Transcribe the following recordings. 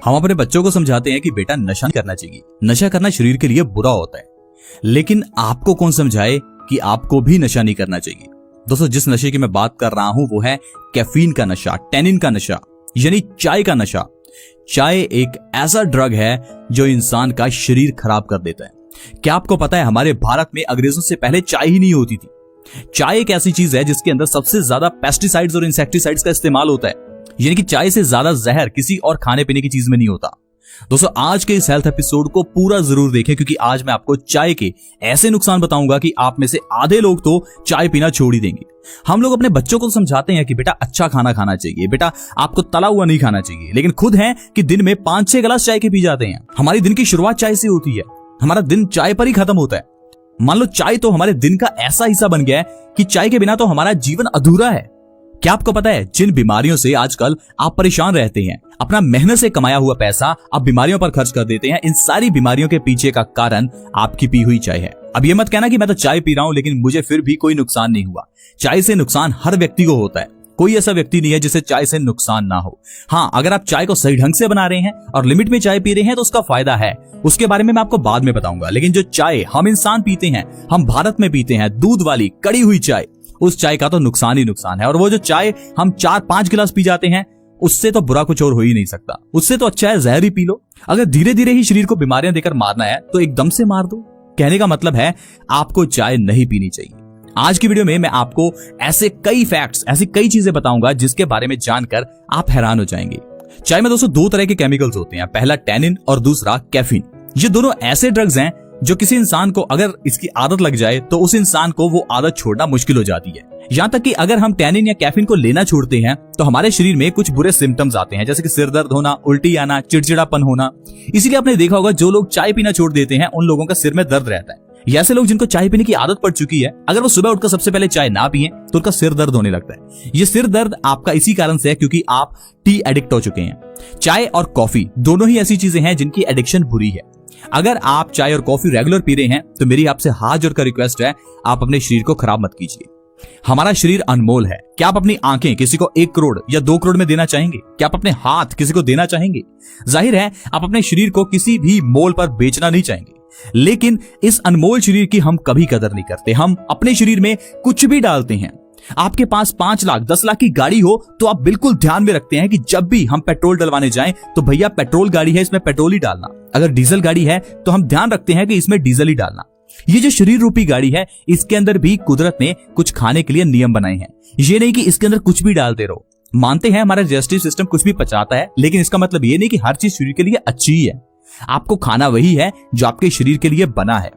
हम अपने बच्चों को समझाते हैं कि बेटा नशा नहीं करना चाहिए, नशा करना शरीर के लिए बुरा होता है। लेकिन आपको कौन समझाए कि आपको भी नशा नहीं करना चाहिए। दोस्तों, जिस नशे की मैं बात कर रहा हूं वो है कैफीन का नशा, टैनिन का नशा, यानी चाय का नशा। चाय एक ऐसा ड्रग है जो इंसान का शरीर खराब कर देता है। क्या आपको पता है हमारे भारत में अंग्रेजों से पहले चाय ही नहीं होती थी। चाय एक ऐसी चीज है जिसके अंदर सबसे ज्यादा पेस्टिसाइड्स और इंसेक्टिसाइड्स का इस्तेमाल होता है, यानी कि चाय से ज्यादा जहर किसी और खाने पीने की चीज में नहीं होता। दोस्तों, आज के इस हेल्थ एपिसोड को पूरा जरूर देखें, क्योंकि आज मैं आपको चाय के ऐसे नुकसान बताऊंगा कि आप में से आधे लोग तो चाय पीना छोड़ ही देंगे। हम लोग अपने बच्चों को समझाते हैं कि बेटा अच्छा खाना खाना चाहिए, बेटा आपको तला हुआ नहीं खाना चाहिए, लेकिन खुद हैं कि दिन में 5-6 गिलास चाय के पी जाते हैं। हमारी दिन की शुरुआत चाय से होती है, हमारा दिन चाय पर ही खत्म होता है। मान लो चाय तो हमारे दिन का ऐसा हिस्सा बन गया है कि चाय के बिना तो हमारा जीवन अधूरा है। क्या आपको पता है जिन बीमारियों से आजकल आप परेशान रहते हैं, अपना मेहनत से कमाया हुआ पैसा आप बीमारियों पर खर्च कर देते हैं, इन सारी बीमारियों के पीछे का कारण आपकी पी हुई चाय है। अब ये मत कहना कि मैं तो चाय पी रहा हूं लेकिन मुझे फिर भी कोई नुकसान नहीं हुआ। चाय से नुकसान हर व्यक्ति को होता है, कोई ऐसा व्यक्ति नहीं है जिसे चाय से नुकसान ना हो। हाँ, अगर आप चाय को सही ढंग से बना रहे हैं और लिमिट में चाय पी रहे हैं तो उसका फायदा है, उसके बारे में मैं आपको बाद में बताऊंगा। लेकिन जो चाय हम इंसान पीते हैं, हम भारत में पीते हैं, दूध वाली कड़ी हुई चाय, उस चाय का तो नुकसान ही नुकसान है। और वो जो चाय हम 4-5 गिलास पी जाते हैं, उससे तो बुरा कुछ और हो ही नहीं सकता। उससे तो अच्छा है जहर ही पी लो। अगर धीरे धीरे ही शरीर को बीमारियां देकर मारना है तो एकदम से मार दो। कहने का मतलब है आपको चाय नहीं पीनी चाहिए। आज की वीडियो में मैं आपको ऐसे कई फैक्ट्स, ऐसी कई चीजें बताऊंगा जिसके बारे में जानकर आप हैरान हो जाएंगे। चाय में दोस्तों 2 तरह के केमिकल्स होते हैं, पहला टैनिन और दूसरा कैफीन। ये दोनों ऐसे ड्रग्स हैं जो किसी इंसान को अगर इसकी आदत लग जाए तो उस इंसान को वो आदत छोड़ना मुश्किल हो जाती है। यहाँ तक कि अगर हम टैनिन या कैफीन को लेना छोड़ते हैं तो हमारे शरीर में कुछ बुरे सिम्टम्स आते हैं, जैसे कि सिर दर्द होना, उल्टी आना, चिड़चिड़ापन होना। इसीलिए आपने देखा होगा जो लोग चाय पीना छोड़ देते हैं उन लोगों का सिर में दर्द रहता है। ये ऐसे लोग जिनको चाय पीने की आदत पड़ चुकी है, अगर वो सुबह उठकर सबसे पहले चाय ना पिए तो उनका सिर दर्द होने लगता है। ये सिर दर्द आपका इसी कारण से है क्योंकि आप टी एडिक्ट हो चुके हैं। चाय और कॉफी दोनों ही ऐसी चीजें हैं जिनकी एडिक्शन बुरी है। अगर आप चाय और कॉफी रेगुलर पी रहे हैं तो मेरी आपसे हाथ जोड़कर रिक्वेस्ट है, आप अपने शरीर को खराब मत कीजिए। हमारा शरीर अनमोल है। क्या आप अपनी आंखें किसी को 1 करोड़ या 2 करोड़ में देना चाहेंगे? क्या आप अपने हाथ किसी को देना चाहेंगे? जाहिर है आप अपने शरीर को किसी भी मोल पर बेचना नहीं चाहेंगे। लेकिन इस अनमोल शरीर की हम कभी कदर नहीं करते। हम अपने शरीर में कुछ भी डालते हैं। आपके पास 5 लाख 10 लाख की गाड़ी हो तो आप बिल्कुल ध्यान में रखते हैं कि जब भी हम पेट्रोल डलवाने जाएं तो भैया पेट्रोल गाड़ी है, इसमें पेट्रोल ही डालना। अगर डीजल गाड़ी है तो हम ध्यान रखते हैं कि इसमें डीजल ही डालना। ये जो शरीर रूपी गाड़ी है, इसके अंदर भी कुदरत ने कुछ खाने के लिए नियम बनाए हैं। ये नहीं कि इसके अंदर कुछ भी डालते रहो। मानते हैं हमारा डाइजेस्टिव सिस्टम कुछ भी पचाता है, लेकिन इसका मतलब ये नहीं कि हर चीज शरीर के लिए अच्छी ही है। आपको खाना वही है जो आपके शरीर के लिए बना है।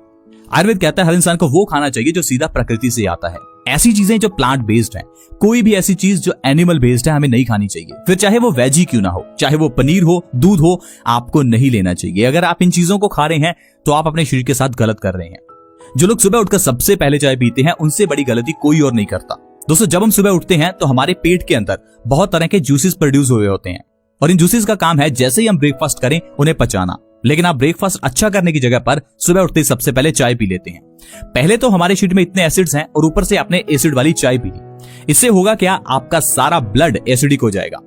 आयुर्वेद कहता है हर इंसान को वो खाना चाहिए जो सीधा प्रकृति से आता है। ऐसी चीजें जो प्लांट बेस्ड है, कोई भी ऐसी चीज जो एनिमल बेस्ड है हमें नहीं खानी चाहिए। फिर चाहे वो वेज ही क्यों ना हो, चाहे वो पनीर हो, दूध हो, आपको नहीं लेना चाहिए। अगर आप इन चीजों को खा रहे हैं तो आप अपने शरीर के साथ गलत कर रहे हैं। जो लोग सुबह उठकर सबसे पहले चाय पीते हैं उनसे बड़ी गलती कोई और नहीं करता। दोस्तों, जब हम सुबह उठते हैं तो हमारे पेट के अंदर बहुत तरह के जूसेस प्रोड्यूस हुए होते हैं और इन जूसेस का काम है जैसे ही हम ब्रेकफास्ट करें उन्हें पचाना। लेकिन आप ब्रेकफास्ट अच्छा करने की जगह पर सुबह उठते ही सबसे पहले चाय पी लेते हैं। पहले तो हमारे शरीर में इतने एसिड्स हैं और ऊपर से आपने एसिड वाली चाय पी ली। इससे होगा क्या, आपका सारा ब्लड एसिडिक हो जाएगा।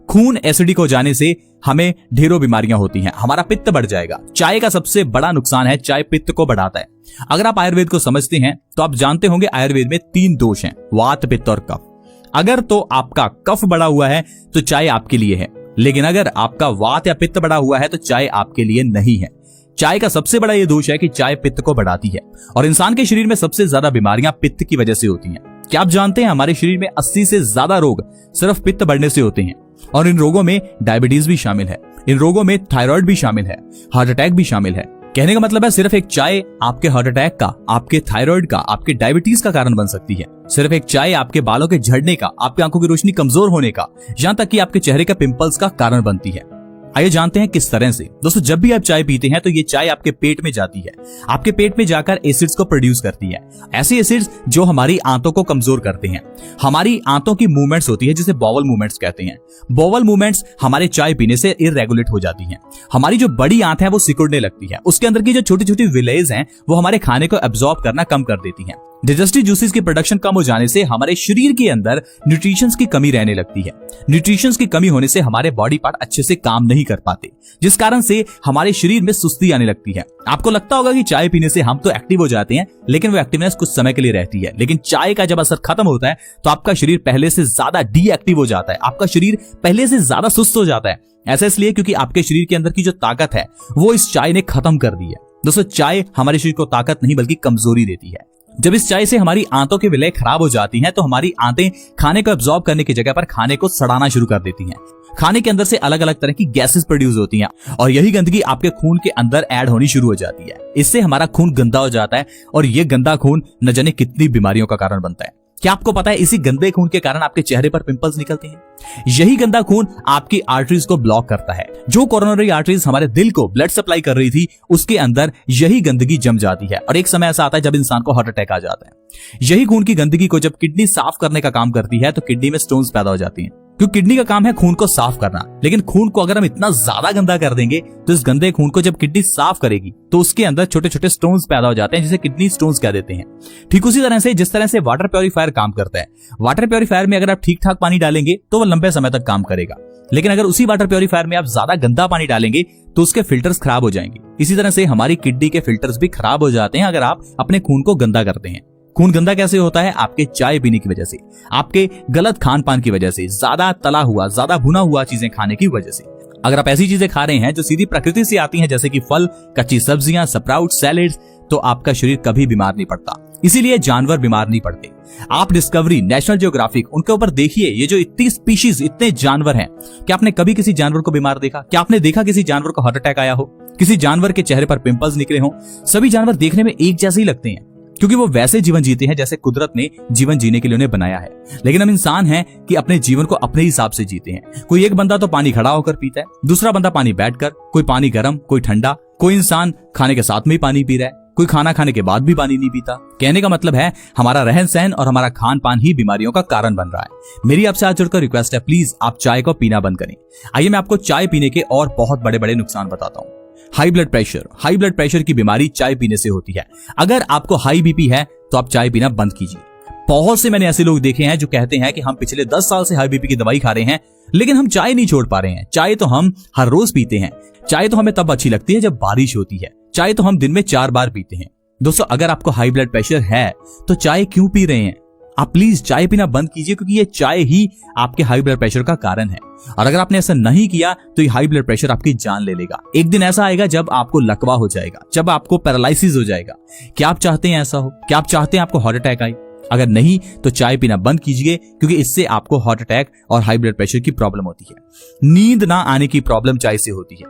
खून एसिडिक हो जाने से हमें ढेरों बीमारियां होती हैं, हमारा पित्त बढ़ जाएगा। चाय का सबसे बड़ा नुकसान है चाय पित्त को बढ़ाता है। अगर आप आयुर्वेद को समझते हैं तो आप जानते होंगे आयुर्वेद में 3 दोष हैं, वात, पित्त और कफ। अगर तो आपका कफ बढ़ा हुआ है तो चाय आपके लिए है, लेकिन अगर आपका वात या पित्त बढ़ा हुआ है तो चाय आपके लिए नहीं है। चाय का सबसे बड़ा ये दोष है कि चाय पित्त को बढ़ाती है और इंसान के शरीर में सबसे ज्यादा बीमारियां पित्त की वजह से होती हैं। क्या आप जानते हैं हमारे शरीर में 80 से ज्यादा रोग सिर्फ पित्त बढ़ने से होते हैं और इन रोगों में डायबिटीज भी शामिल है, इन रोगों में थायराइड भी शामिल है, हार्ट अटैक भी शामिल है। कहने का मतलब है सिर्फ एक चाय आपके हार्ट अटैक का, आपके थायराइड का, आपके डायबिटीज का कारण बन सकती है। सिर्फ एक चाय आपके बालों के झड़ने का, आपकी आंखों की रोशनी कमजोर होने का, यहाँ तक कि आपके चेहरे के पिंपल्स का कारण बनती है। आइए जानते हैं किस तरह से। दोस्तों, जब भी आप चाय पीते हैं तो ये चाय आपके पेट में जाती है, आपके पेट में जाकर एसिड्स को प्रोड्यूस करती है। ऐसे एसिड्स जो हमारी आंतों को कमजोर करते हैं। हमारी आंतों की मूवमेंट्स होती है जिसे बॉवल मूवमेंट्स कहते हैं। बॉवल मूवमेंट्स हमारे चाय पीने से इरेगुलेट हो जाती हैं। हमारी जो बड़ी आंत है वो सिकुड़ने लगती है। उसके अंदर की जो छोटी छोटी विलेज हैं वो हमारे खाने को एब्जॉर्ब करना कम कर देती हैं। डाइजेस्टिव जूसेस की प्रोडक्शन कम हो जाने से हमारे शरीर के अंदर न्यूट्रिशंस की कमी रहने लगती है। न्यूट्रिशंस की कमी होने से हमारे बॉडी पार्ट अच्छे से काम नहीं कर पाते, जिस कारण से हमारे शरीर में सुस्ती आने लगती है। आपको लगता होगा कि चाय पीने से हम तो एक्टिव हो जाते हैं, लेकिन वो एक्टिवनेस कुछ समय के लिए रहती है, लेकिन चाय का जब असर खत्म होता है तो आपका शरीर पहले से ज्यादा डीएक्टिव हो जाता है, आपका शरीर पहले से ज्यादा सुस्त हो जाता है। ऐसा इसलिए क्योंकि आपके शरीर के अंदर की जो ताकत है वो इस चाय ने खत्म कर दी है। दोस्तों, चाय हमारे शरीर को ताकत नहीं बल्कि कमजोरी देती है। जब इस चाय से हमारी आंतों की विलय खराब हो जाती हैं तो हमारी आंतें खाने को एब्जॉर्ब करने की जगह पर खाने को सड़ाना शुरू कर देती हैं। खाने के अंदर से अलग अलग तरह की गैसेस प्रोड्यूस होती हैं और यही गंदगी आपके खून के अंदर ऐड होनी शुरू हो जाती है। इससे हमारा खून गंदा हो जाता है और ये गंदा खून न जाने कितनी बीमारियों का कारण बनता है। क्या आपको पता है इसी गंदे खून के कारण आपके चेहरे पर पिंपल्स निकलते हैं? यही गंदा खून आपकी आर्टरीज को ब्लॉक करता है। जो कोरोनरी आर्टरीज हमारे दिल को ब्लड सप्लाई कर रही थी उसके अंदर यही गंदगी जम जाती है और एक समय ऐसा आता है जब इंसान को हार्ट अटैक आ जाता है। यही खून की गंदगी को जब किडनी साफ करने का काम करती है तो किडनी में स्टोन्स पैदा हो जाती हैं, क्योंकि किडनी का काम है खून को साफ करना। लेकिन खून को अगर हम इतना ज्यादा गंदा कर देंगे तो इस गंदे खून को जब किडनी साफ करेगी तो उसके अंदर छोटे छोटे स्टोन्स पैदा हो जाते हैं, जिसे किडनी स्टोन्स कह देते हैं। ठीक उसी तरह से जिस तरह से वाटर प्योरीफायर काम करता है, वाटर प्योरीफायर में अगर आप ठीक ठाक पानी डालेंगे तो वो लंबे समय तक काम करेगा, लेकिन अगर उसी वाटर प्योरीफायर में आप ज्यादा गंदा पानी डालेंगे तो उसके फिल्टर्स खराब हो जाएंगे। इसी तरह से हमारी किडनी के फिल्टर्स भी खराब हो जाते हैं अगर आप अपने खून को गंदा करते हैं। खून गंदा कैसे होता है? आपके चाय पीने की वजह से, आपके गलत खान पान की वजह से, ज्यादा तला हुआ, ज्यादा भुना हुआ चीजें खाने की वजह से। अगर आप ऐसी चीजें खा रहे हैं जो सीधी प्रकृति से आती हैं, जैसे कि फल, कच्ची सब्जियां, स्प्राउट, सैलेड्स, तो आपका शरीर कभी बीमार नहीं पड़ता। इसीलिए जानवर बीमार नहीं पड़ते। आप डिस्कवरी, नेशनल ज्योग्राफिक, उनके ऊपर देखिए, ये जो इतनी स्पीशीज, इतने जानवर हैं, क्या आपने कभी किसी जानवर को बीमार देखा? क्या आपने देखा किसी जानवर को हार्ट अटैक आया हो, किसी जानवर के चेहरे पर पिंपल्स निकले हो? सभी जानवर देखने में एक जैसे ही लगते हैं क्योंकि वो वैसे जीवन जीते हैं जैसे कुदरत ने जीवन जीने के लिए उन्हें बनाया है। लेकिन हम इंसान हैं कि अपने जीवन को अपने हिसाब से जीते हैं। कोई एक बंदा तो पानी खड़ा होकर पीता है, दूसरा बंदा पानी बैठकर, कोई पानी गर्म, कोई ठंडा, कोई इंसान खाने के साथ में ही पानी पी रहा है, कोई खाना खाने के बाद भी पानी नहीं पीता। कहने का मतलब है हमारा रहन सहन और हमारा खान पान ही बीमारियों का कारण बन रहा है। मेरी आपसे आज जुड़कर रिक्वेस्ट है, प्लीज आप चाय को पीना बंद करें। आइए मैं आपको चाय पीने के और बहुत बड़े बड़े नुकसान बताता हूँ। हाई ब्लड प्रेशर की बीमारी चाय पीने से होती है। अगर आपको हाई बीपी है तो आप चाय पीना बंद कीजिए। बहुत से मैंने ऐसे लोग देखे हैं जो कहते हैं कि हम पिछले 10 साल से हाई बीपी की दवाई खा रहे हैं, लेकिन हम चाय नहीं छोड़ पा रहे हैं। चाय तो हम हर रोज पीते हैं। चाय तो हमें तब अच्छी लगती है जब बारिश होती है। चाय तो हम दिन में 4 बार पीते हैं। दोस्तों, अगर आपको हाई ब्लड प्रेशर है तो चाय क्यों पी रहे हैं? आप प्लीज चाय पीना बंद कीजिए, क्योंकि ये चाय ही आपके हाई ब्लड प्रेशर का कारण है। और अगर आपने ऐसा नहीं किया तो ये हाई ब्लड प्रेशर आपकी जान ले लेगा। एक दिन ऐसा आएगा जब आपको लकवा हो जाएगा, जब आपको पैरालिसिस हो जाएगा। क्या आप चाहते हैं ऐसा हो? क्या आप चाहते हैं आपको हार्ट अटैक आए? अगर नहीं तो चाय पीना बंद कीजिए, क्योंकि इससे आपको हार्ट अटैक और हाई ब्लड प्रेशर की प्रॉब्लम होती है। नींद ना आने की प्रॉब्लम चाय से होती है।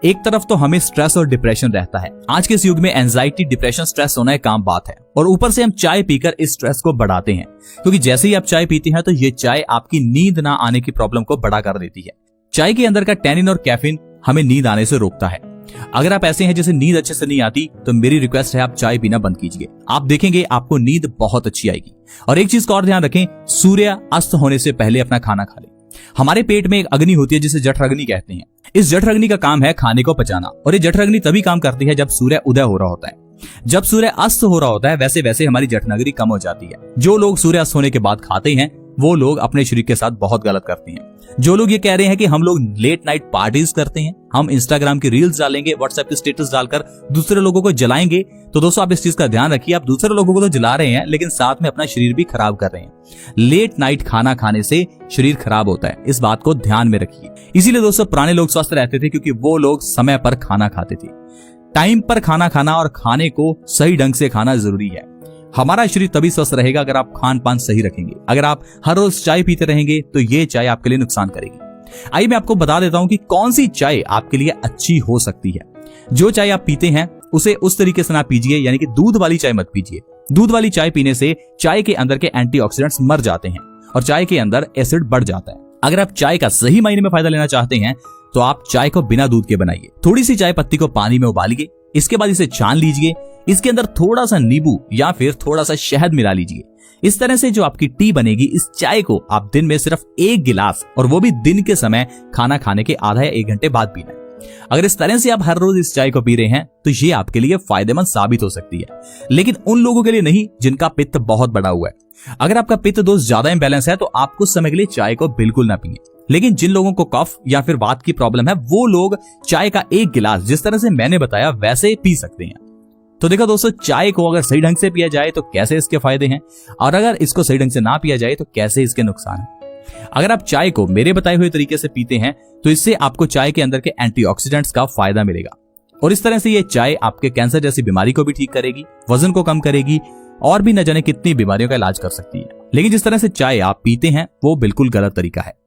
एक तरफ तो हमें स्ट्रेस और डिप्रेशन रहता है। आज के इस युग में एंजाइटी, डिप्रेशन, स्ट्रेस होना एक आम बात है, और ऊपर से हम चाय पीकर इस स्ट्रेस को बढ़ाते हैं, क्योंकि जैसे ही आप चाय पीते हैं तो ये चाय आपकी नींद ना आने की प्रॉब्लम को बड़ा कर देती है। चाय के अंदर का टैनिन और कैफीन हमें नींद आने से रोकता है। अगर आप ऐसे हैं जिसे नींद अच्छे से नहीं आती तो मेरी रिक्वेस्ट है आप चाय पीना बंद कीजिए। आप देखेंगे आपको नींद बहुत अच्छी आएगी। और एक चीज का और ध्यान रखें, सूर्य अस्त होने से पहले अपना खाना खा लें। हमारे पेट में एक अग्नि होती है जिसे जठराग्नि कहते हैं। इस जठराग्नि का काम है खाने को पचाना, और ये जठराग्नि तभी काम करती है जब सूर्य उदय हो रहा होता है। जब सूर्य अस्त हो रहा होता है वैसे वैसे हमारी जठराग्नि कम हो जाती है। जो लोग सूर्य अस्त होने के बाद खाते हैं वो लोग अपने शरीर के साथ बहुत गलत करते हैं। जो लोग ये कह रहे हैं कि हम लोग लेट नाइट पार्टीज करते हैं, हम इंस्टाग्राम की रील्स डालेंगे, व्हाट्सएप की स्टेटस डालकर दूसरे लोगों को जलाएंगे, तो दोस्तों आप इस चीज का ध्यान रखिए, आप दूसरे लोगों को तो जला रहे हैं लेकिन साथ में अपना शरीर भी खराब कर रहे हैं। लेट नाइट खाना खाने से शरीर खराब होता है, इस बात को ध्यान में रखिए। इसीलिए दोस्तों पुराने लोग स्वस्थ रहते थे, क्योंकि वो लोग समय पर खाना खाते थे। टाइम पर खाना खाना और खाने को सही ढंग से खाना जरूरी है। हमारा शरीर तभी स्वस्थ रहेगा अगर आप खान पान सही रखेंगे। अगर आप हर रोज चाय पीते रहेंगे तो ये चाय आपके लिए नुकसान करेगी। आइए मैं आपको बता देता हूं कि कौन सी चाय आपके लिए अच्छी हो सकती है। जो चाय आप पीते हैं उसे उस तरीके से ना पीजिए, यानी कि दूध वाली चाय मत पीजिए। दूध वाली चाय पीने से चाय के अंदर के एंटीऑक्सीडेंट्स मर जाते हैं और चाय के अंदर एसिड बढ़ जाता है। अगर आप चाय का सही मायने में फायदा लेना चाहते हैं तो आप चाय को बिना दूध के बनाइए। थोड़ी सी चाय पत्ती को पानी में उबालिए, इसके बाद इसे छान लीजिए, इसके अंदर थोड़ा सा नींबू या फिर थोड़ा सा शहद मिला लीजिए। इस तरह से जो आपकी टी बनेगी, इस चाय को आप दिन में सिर्फ 1 गिलास, और वो भी दिन के समय खाना खाने के आधा या 1 घंटे बाद पीना है। अगर इस तरह से आप हर रोज इस चाय को पी रहे हैं तो ये आपके लिए फायदेमंद साबित हो सकती है, लेकिन उन लोगों के लिए नहीं जिनका पित्त बहुत बड़ा हुआ है। अगर आपका पित्त दोस्त ज्यादा इंबैलेंस है तो आप कुछ समय के लिए चाय को बिल्कुल ना पिए। लेकिन जिन लोगों को कफ या फिर वात की प्रॉब्लम है वो लोग चाय का एक गिलास जिस तरह से मैंने बताया वैसे पी सकते हैं। तो देखो दोस्तों, चाय को अगर सही ढंग से पिया जाए तो कैसे इसके फायदे हैं, और अगर इसको सही ढंग से ना पिया जाए तो कैसे इसके नुकसान हैं। अगर आप चाय को मेरे बताए हुए तरीके से पीते हैं तो इससे आपको चाय के अंदर के एंटीऑक्सीडेंट्स का फायदा मिलेगा, और इस तरह से ये चाय आपके कैंसर जैसी बीमारी को भी ठीक करेगी, वजन को कम करेगी, और भी न जाने कितनी बीमारियों का इलाज कर सकती है। लेकिन जिस तरह से चाय आप पीते हैं वो बिल्कुल गलत तरीका है।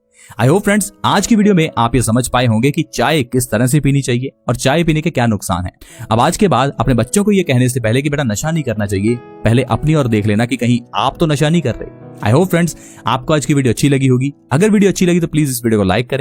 आई होप फ्रेंड्स, आज की वीडियो में आप ये समझ पाए होंगे कि चाय किस तरह से पीनी चाहिए और चाय पीने के क्या नुकसान है। अब आज के बाद अपने बच्चों को ये कहने से पहले कि बेटा नशा नहीं करना चाहिए, पहले अपनी ओर देख लेना कि कहीं आप तो नशा नहीं कर रहे। आई होप फ्रेंड्स, आपको आज की वीडियो अच्छी लगी होगी। अगर वीडियो अच्छी लगी तो प्लीज इस वीडियो को लाइक करें